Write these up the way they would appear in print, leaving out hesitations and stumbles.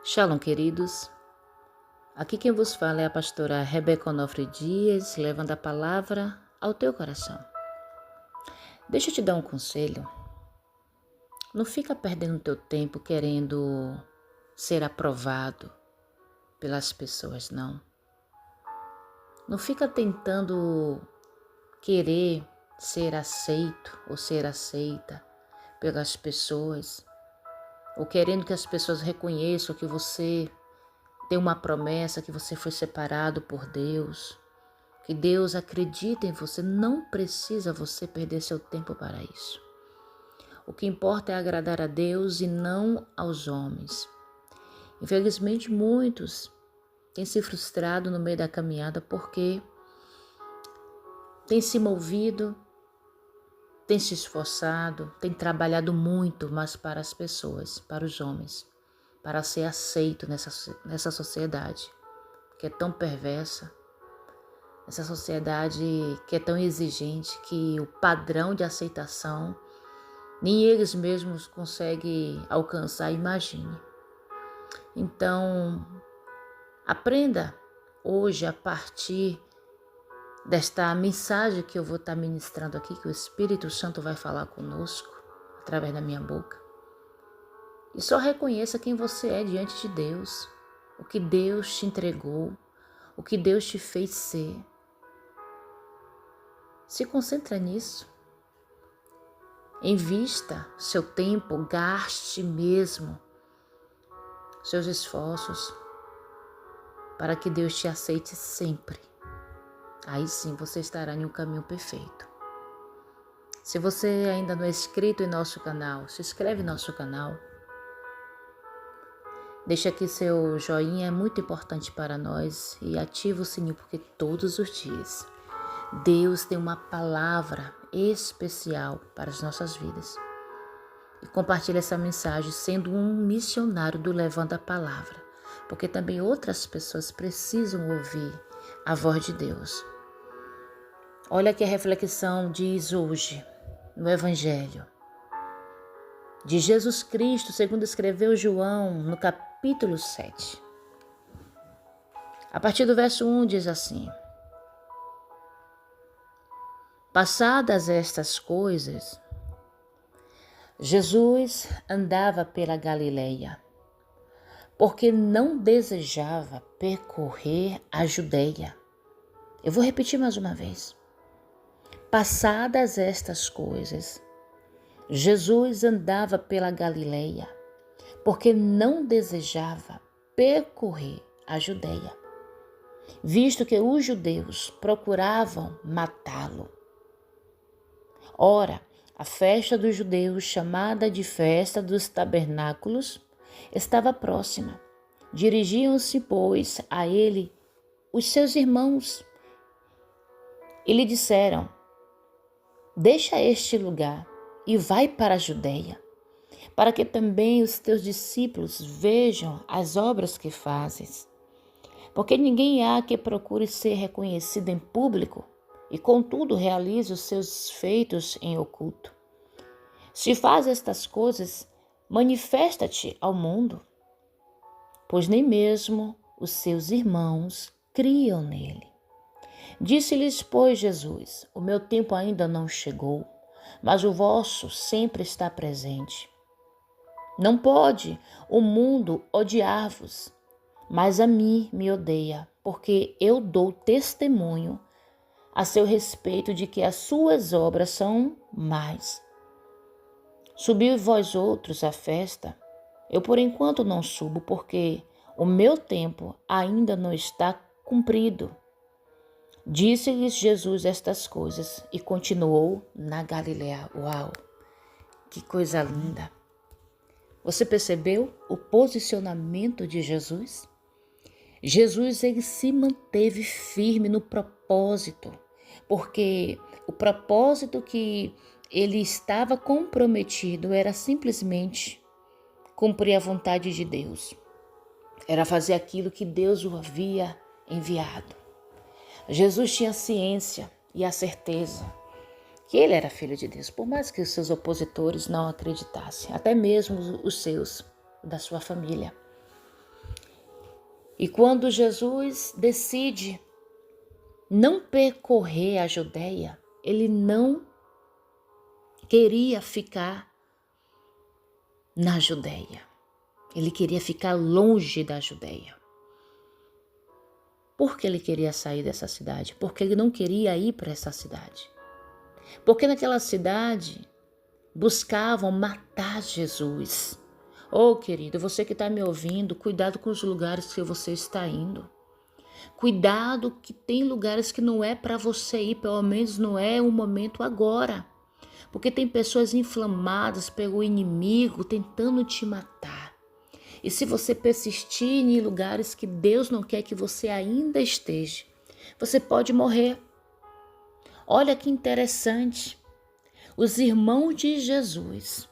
Shalom, queridos. Aqui quem vos fala é a pastora Rebeca Onofre Dias, levando a palavra ao teu coração. Deixa eu te dar um conselho. Não fica perdendo teu tempo querendo ser aprovado pelas pessoas, não. Não fica tentando querer ser aceito ou ser aceita pelas pessoas, ou querendo que as pessoas reconheçam que você tem uma promessa, que você foi separado por Deus, que Deus acredita em você. Não precisa você perder seu tempo para isso. O que importa é agradar a Deus e não aos homens. Infelizmente, muitos têm se frustrado no meio da caminhada porque têm se movido, têm se esforçado, têm trabalhado muito, mas para as pessoas, para os homens, para ser aceito nessa sociedade que é tão perversa, essa sociedade que é tão exigente, que o padrão de aceitação nem eles mesmos conseguem alcançar, imagine. Então, aprenda hoje a partir desta mensagem que eu vou estar ministrando aqui, que o Espírito Santo vai falar conosco através da minha boca. E só reconheça quem você é diante de Deus, o que Deus te entregou, o que Deus te fez ser. Se concentra nisso. Invista seu tempo, gaste mesmo seus esforços para que Deus te aceite sempre. Aí sim você estará em um caminho perfeito. Se você ainda não é inscrito em nosso canal, se inscreve em nosso canal. Deixa aqui seu joinha, é muito importante para nós, e ativa o sininho, porque todos os dias Deus tem uma palavra especial para as nossas vidas. E compartilhe essa mensagem sendo um missionário do Levando a Palavra, porque também outras pessoas precisam ouvir a voz de Deus. Olha que a reflexão diz hoje no Evangelho de Jesus Cristo, segundo escreveu João, no capítulo 7. A partir do verso 1 diz assim: Passadas estas coisas, Jesus andava pela Galileia, porque não desejava percorrer a Judeia. Eu vou repetir mais uma vez. Passadas estas coisas, Jesus andava pela Galileia, porque não desejava percorrer a Judeia, visto que os judeus procuravam matá-lo. Ora, a festa dos judeus, chamada de Festa dos Tabernáculos, estava próxima. Dirigiam-se, pois, a ele os seus irmãos e lhe disseram: Deixa este lugar e vai para a Judeia, para que também os teus discípulos vejam as obras que fazes. Porque ninguém há que procure ser reconhecido em público e, contudo, realize os seus feitos em oculto. Se faz estas coisas, manifesta-te ao mundo, pois nem mesmo os seus irmãos criam nele. Disse-lhes, pois, Jesus: O meu tempo ainda não chegou, mas o vosso sempre está presente. Não pode o mundo odiar-vos, mas a mim me odeia, porque eu dou testemunho a seu respeito de que as suas obras são más. Subi vós outros à festa? Eu por enquanto não subo, porque o meu tempo ainda não está cumprido. Disse-lhes Jesus estas coisas e continuou na Galileia. Uau, que coisa linda! Você percebeu o posicionamento de Jesus? Jesus, ele se manteve firme no propósito, porque o propósito que ele estava comprometido era simplesmente cumprir a vontade de Deus. Era fazer aquilo que Deus o havia enviado. Jesus tinha a ciência e a certeza que ele era filho de Deus, por mais que os seus opositores não acreditassem, até mesmo os seus, da sua família. E quando Jesus decide não percorrer a Judéia, ele não queria ficar na Judéia. Ele queria ficar longe da Judéia. Por que ele queria sair dessa cidade? Porque ele não queria ir para essa cidade. Porque naquela cidade buscavam matar Jesus. Oh, querido, você que está me ouvindo, cuidado com os lugares que você está indo. Cuidado que tem lugares que não é para você ir, pelo menos não é o momento agora. Porque tem pessoas inflamadas pelo inimigo tentando te matar. E se você persistir em lugares que Deus não quer que você ainda esteja, você pode morrer. Olha que interessante. Os irmãos de Jesus,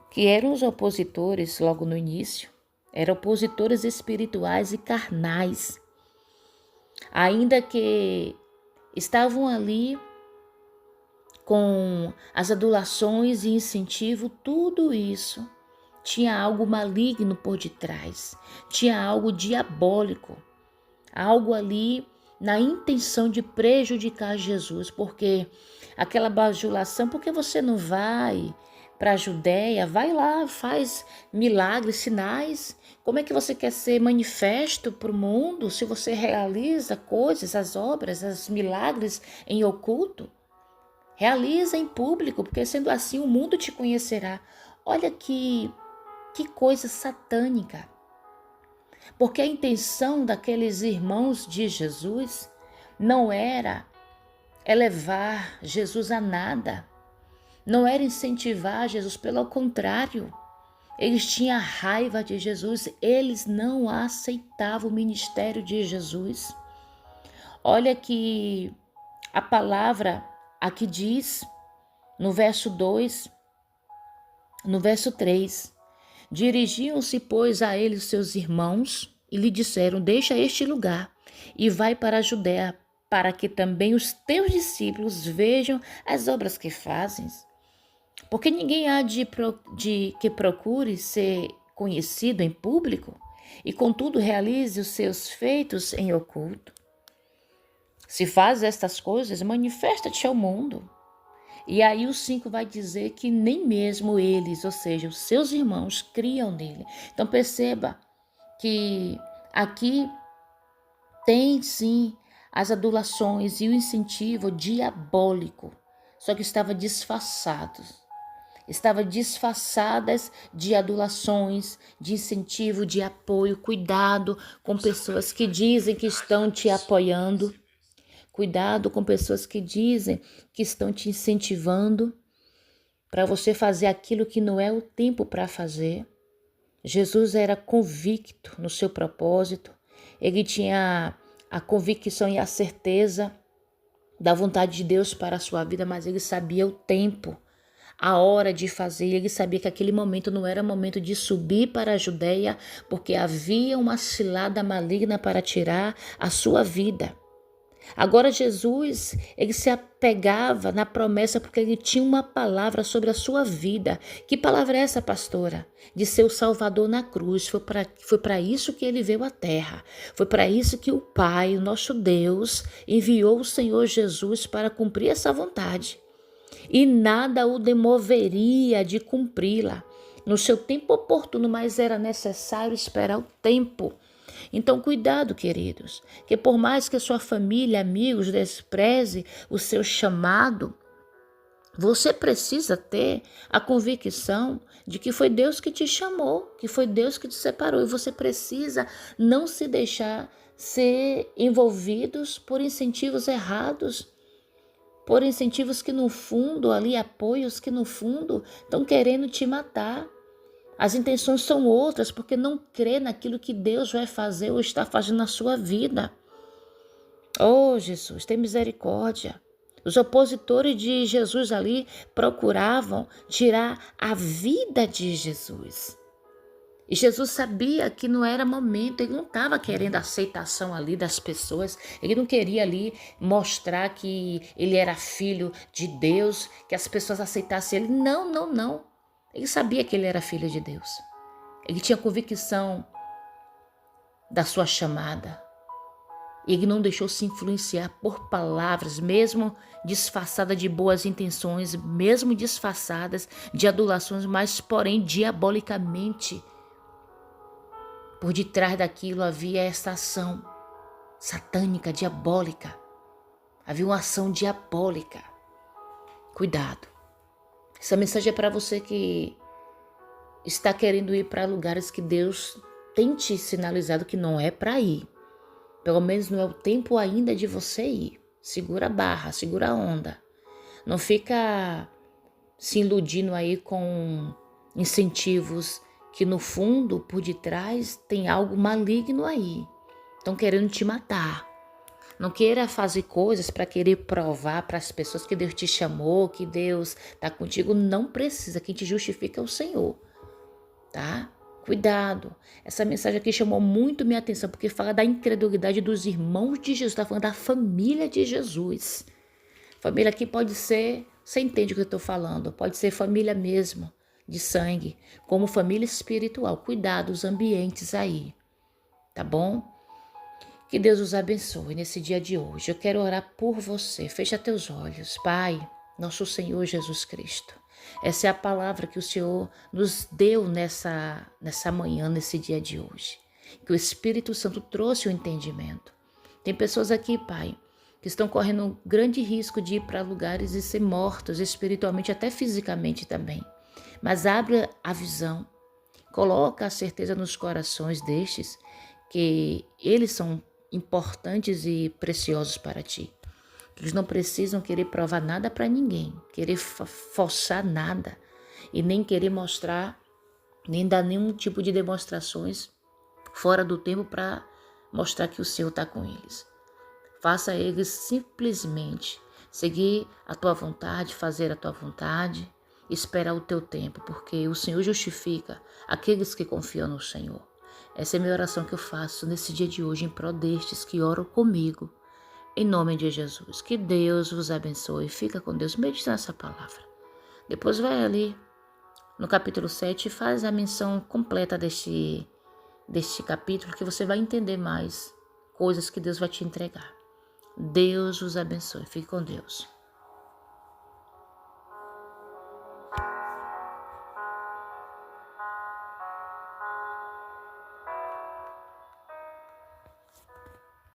que eram os opositores logo no início, eram opositores espirituais e carnais, ainda que estavam ali com as adulações e incentivo, tudo isso tinha algo maligno por detrás, tinha algo diabólico, algo ali na intenção de prejudicar Jesus, porque aquela bajulação, por que você não vai para a Judéia? Vai lá, faz milagres, sinais. Como é que você quer ser manifesto para o mundo se você realiza coisas, as obras, os milagres em oculto? Realiza em público, porque sendo assim o mundo te conhecerá. Olha que coisa satânica. Porque a intenção daqueles irmãos de Jesus não era elevar Jesus a nada, não era incentivar Jesus, pelo contrário, eles tinham raiva de Jesus, eles não aceitavam o ministério de Jesus. Olha que a palavra aqui diz, no verso 2, no verso 3, dirigiam-se, pois, a ele os seus irmãos e lhe disseram, deixa este lugar e vai para a Judéia, para que também os teus discípulos vejam as obras que fazes. Porque ninguém há de que procure ser conhecido em público e, contudo, realize os seus feitos em oculto. Se faz estas coisas, manifesta-te ao mundo. E aí o 5 vai dizer que nem mesmo eles, ou seja, os seus irmãos, criam nele. Então perceba que aqui tem sim as adulações e o incentivo diabólico, só que estava disfarçadas de adulações, de incentivo, de apoio. Cuidado com pessoas que dizem que estão te apoiando. Cuidado com pessoas que dizem que estão te incentivando para você fazer aquilo que não é o tempo para fazer. Jesus era convicto no seu propósito. Ele tinha a convicção e a certeza da vontade de Deus para a sua vida, mas ele sabia o tempo, a hora de fazer. Ele sabia que aquele momento não era momento de subir para a Judéia, porque havia uma cilada maligna para tirar a sua vida. Agora Jesus, ele se apegava na promessa porque ele tinha uma palavra sobre a sua vida. Que palavra é essa, pastora? De ser o Salvador na cruz. Foi para isso que ele veio à terra. Foi para isso que o Pai, o nosso Deus, enviou o Senhor Jesus para cumprir essa vontade. E nada o demoveria de cumpri-la no seu tempo oportuno, mas era necessário esperar o tempo. Então, cuidado, queridos, que por mais que a sua família, amigos despreze o seu chamado, você precisa ter a convicção de que foi Deus que te chamou, que foi Deus que te separou, e você precisa não se deixar ser envolvidos por incentivos errados, por incentivos que no fundo, ali apoios que no fundo estão querendo te matar. As intenções são outras, porque não crê naquilo que Deus vai fazer ou está fazendo na sua vida. Oh, Jesus, tem misericórdia. Os opositores de Jesus ali procuravam tirar a vida de Jesus. E Jesus sabia que não era momento, ele não estava querendo a aceitação ali das pessoas, ele não queria ali mostrar que ele era filho de Deus, que as pessoas aceitassem ele. Não, não, não. Ele sabia que ele era filho de Deus. Ele tinha convicção da sua chamada. Ele não deixou se influenciar por palavras, mesmo disfarçadas de boas intenções, mesmo disfarçadas de adulações, mas porém diabolicamente. Por detrás daquilo havia essa ação satânica, diabólica. Havia uma ação diabólica. Cuidado. Essa mensagem é para você que está querendo ir para lugares que Deus tem te sinalizado que não é para ir. Pelo menos não é o tempo ainda de você ir. Segura a barra, segura a onda. Não fica se iludindo aí com incentivos que no fundo, por detrás, tem algo maligno aí. Estão querendo te matar. Não queira fazer coisas para querer provar para as pessoas que Deus te chamou, que Deus está contigo. Não precisa. Quem te justifica é o Senhor. Tá? Cuidado. Essa mensagem aqui chamou muito minha atenção, porque fala da incredulidade dos irmãos de Jesus. Está falando da família de Jesus. Família aqui pode ser, você entende o que eu estou falando, pode ser família mesmo, de sangue, como família espiritual. Cuidado os ambientes aí, tá bom? Que Deus os abençoe nesse dia de hoje. Eu quero orar por você. Fecha teus olhos. Pai, nosso Senhor Jesus Cristo. Essa é a palavra que o Senhor nos deu nessa manhã, nesse dia de hoje. Que o Espírito Santo trouxe o entendimento. Tem pessoas aqui, Pai, que estão correndo um grande risco de ir para lugares e ser mortos espiritualmente, até fisicamente também. Mas abre a visão. Coloca a certeza nos corações destes que eles são importantes e preciosos para ti. Eles não precisam querer provar nada para ninguém, querer forçar nada e nem querer mostrar, nem dar nenhum tipo de demonstrações fora do tempo para mostrar que o Senhor está com eles. Faça eles simplesmente seguir a tua vontade, fazer a tua vontade, esperar o teu tempo, porque o Senhor justifica aqueles que confiam no Senhor. Essa é a minha oração que eu faço nesse dia de hoje em prol destes que oram comigo. Em nome de Jesus. Que Deus vos abençoe. Fica com Deus. Medite nessa palavra. Depois vai ali no capítulo 7 e faz a menção completa deste capítulo, que você vai entender mais coisas que Deus vai te entregar. Deus vos abençoe. Fique com Deus.